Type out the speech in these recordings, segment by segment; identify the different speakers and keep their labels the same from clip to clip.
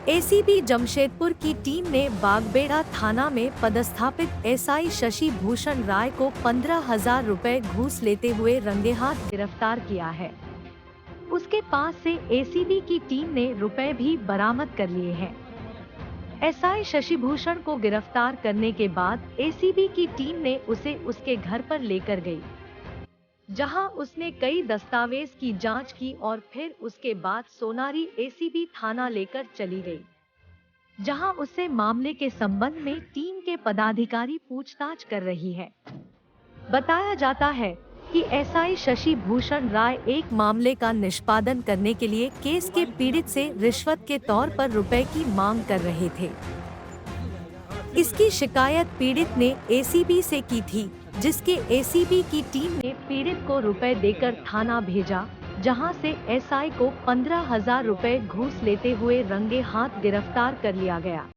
Speaker 1: ACB Jamshedpur की team ने बागबेड़ा थाना में पदस्थापित एसआई शशि भूषण राय को 15,000 रुपए घूस लेते हुए रंगे हाथ गिरफ्तार किया है। उसके पास से एसीबी की टीम ने रुपए भी बरामद कर लिए हैं। एसआई शशि भूषण को गिरफ्तार करने के बाद एसीबी की टीम ने उसे उसके घर पर लेकर गई, जहां उसने कई दस्तावेज की जांच की और फिर उसके बाद सोनारी एसीबी थाना लेकर चली गई, जहां उससे मामले के संबंध में टीम के पदाधिकारी पूछताछ कर रही है। बताया जाता है कि एसआई शशि भूषण राय एक मामले का निष्पादन करने के लिए केस के पीड़ित से रिश्वत के तौर पर रुपए की मांग कर रहे थे। इसकी शिकायत पीड़ित ने एसीबी से की थी, जिसके एसीबी की टीम ने पीड़ित को रुपए देकर थाना भेजा, जहां से एसआई को 15,000 रुपए घूस लेते हुए रंगे हाथ गिरफ्तार कर लिया गया।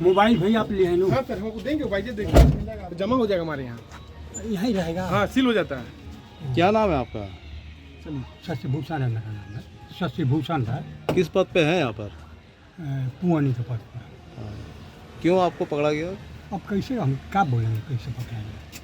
Speaker 2: मोबाइल भाई आप ले लो।
Speaker 3: हाँ सर, हमको देंगे मोबाइल, ये देखिए जमा हो जाएगा हमारे यहाँ।
Speaker 2: यहीं रहेगा।
Speaker 3: हाँ, सील हो जाता है।
Speaker 4: क्या नाम है आपका?
Speaker 2: चलिए, शशि भूषण है मेरा नाम है। शशि भूषण है।
Speaker 4: किस पद पे है यहाँ पर?
Speaker 2: पुआनी के पद पर।
Speaker 4: क्यों आपको पकड़ा गया?
Speaker 2: अब कैसे हम क्या बोलेंगे, कैसे पकड़ेंगे?